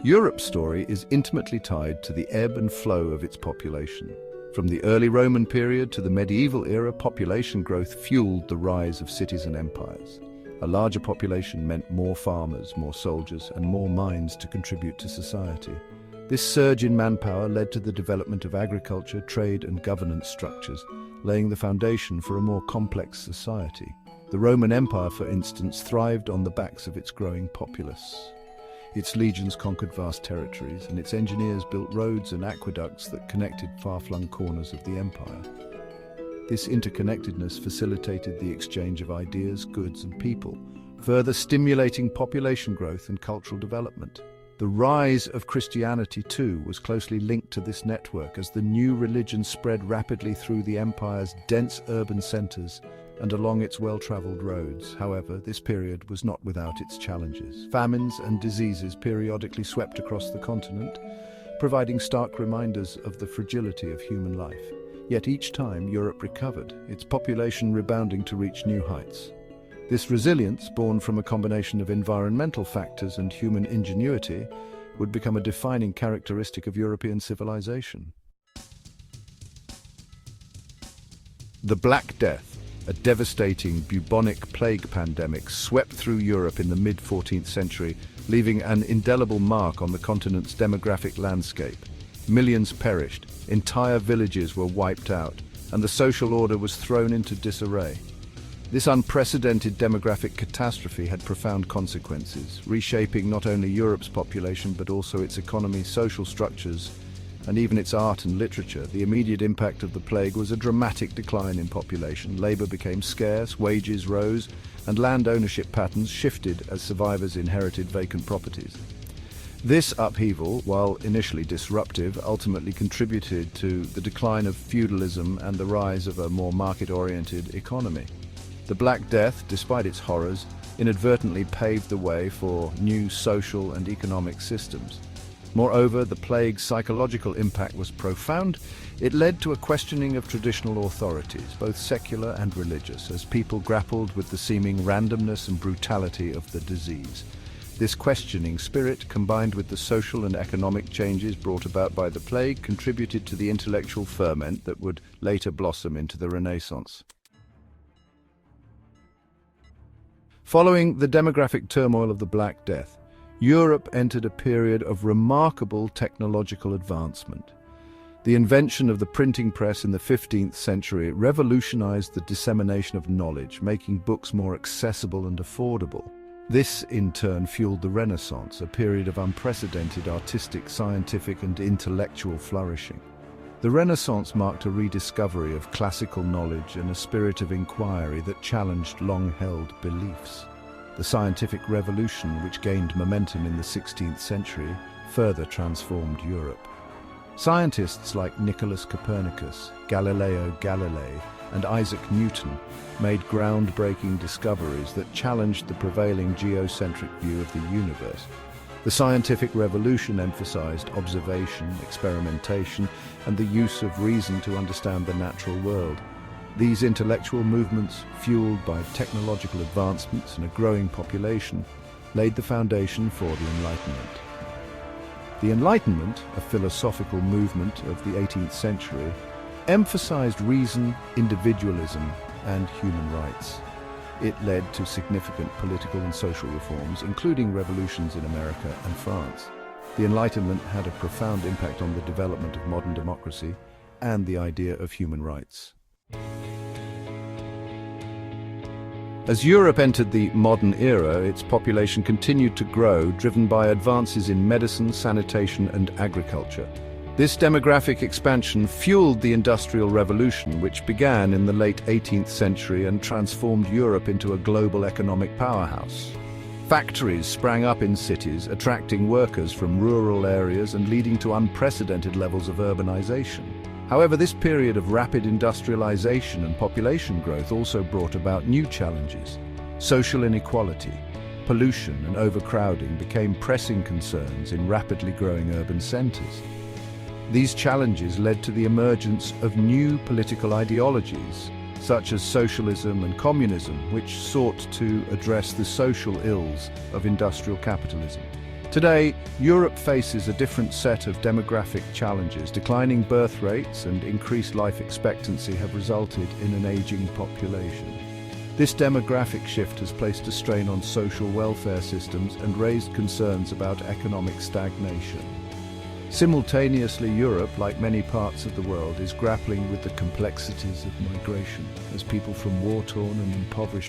Europe's story is intimately tied to the ebb and flow of its population. From the early Roman period to the medieval era, population growth fueled the rise of cities and empires. A larger population meant more farmers, more soldiers, and more minds to contribute to society. This surge in manpower led to the development of agriculture, trade, and governance structures, laying the foundation for a more complex society. The Roman Empire, for instance, thrived on the backs of its growing populace. Its legions conquered vast territories, and its engineers built roads and aqueducts that connected far-flung corners of the empire. This interconnectedness facilitated the exchange of ideas, goods, and people, further stimulating population growth and cultural development. The rise of Christianity, too, was closely linked to this network as the new religion spread rapidly through the empire's dense urban centers and along its well-traveled roads. However, this period was not without its challenges. Famines and diseases periodically swept across the continent, providing stark reminders of the fragility of human life. Yet each time Europe recovered, its population rebounding to reach new heights. This resilience, born from a combination of environmental factors and human ingenuity, would become a defining characteristic of European civilization. The Black Death, a devastating bubonic plague pandemic, swept through Europe in the mid-14th century, leaving an indelible mark on the continent's demographic landscape. Millions perished, entire villages were wiped out, and the social order was thrown into disarray. This unprecedented demographic catastrophe had profound consequences, reshaping not only Europe's population but also its economy, social structures, and even its art and literature. The immediate impact of the plague was a dramatic decline in population. Labor became scarce, wages rose, and land ownership patterns shifted as survivors inherited vacant properties. This upheaval, while initially disruptive, ultimately contributed to the decline of feudalism and the rise of a more market-oriented economy. The Black Death, despite its horrors, inadvertently paved the way for new social and economic systems. Moreover, the plague's psychological impact was profound. It led to a questioning of traditional authorities, both secular and religious, as people grappled with the seeming randomness and brutality of the disease. This questioning spirit, combined with the social and economic changes brought about by the plague, contributed to the intellectual ferment that would later blossom into the Renaissance. Following the demographic turmoil of the Black Death, Europe entered a period of remarkable technological advancement. The invention of the printing press in the 15th century revolutionized the dissemination of knowledge, making books more accessible and affordable. This, in turn, fueled the Renaissance, a period of unprecedented artistic, scientific, and intellectual flourishing. The Renaissance marked a rediscovery of classical knowledge and a spirit of inquiry that challenged long-held beliefs. The scientific revolution, which gained momentum in the 16th century, further transformed Europe. Scientists like Nicholas Copernicus, Galileo Galilei, and Isaac Newton made groundbreaking discoveries that challenged the prevailing geocentric view of the universe. The scientific revolution emphasized observation, experimentation, and the use of reason to understand the natural world. These intellectual movements, fueled by technological advancements and a growing population, laid the foundation for the Enlightenment. The Enlightenment, a philosophical movement of the 18th century, emphasized reason, individualism, and human rights. It led to significant political and social reforms, including revolutions in America and France. The Enlightenment had a profound impact on the development of modern democracy and the idea of human rights. As Europe entered the modern era, its population continued to grow, driven by advances in medicine, sanitation, and agriculture. This demographic expansion fueled the Industrial Revolution, which began in the late 18th century and transformed Europe into a global economic powerhouse. Factories sprang up in cities, attracting workers from rural areas and leading to unprecedented levels of urbanization. However, this period of rapid industrialization and population growth also brought about new challenges. Social inequality, pollution, and overcrowding became pressing concerns in rapidly growing urban centers. These challenges led to the emergence of new political ideologies, such as socialism and communism, which sought to address the social ills of industrial capitalism. Today, Europe faces a different set of demographic challenges. Declining birth rates and increased life expectancy have resulted in an aging population. This demographic shift has placed a strain on social welfare systems and raised concerns about economic stagnation. Simultaneously, Europe, like many parts of the world, is grappling with the complexities of migration as people from war-torn and impoverished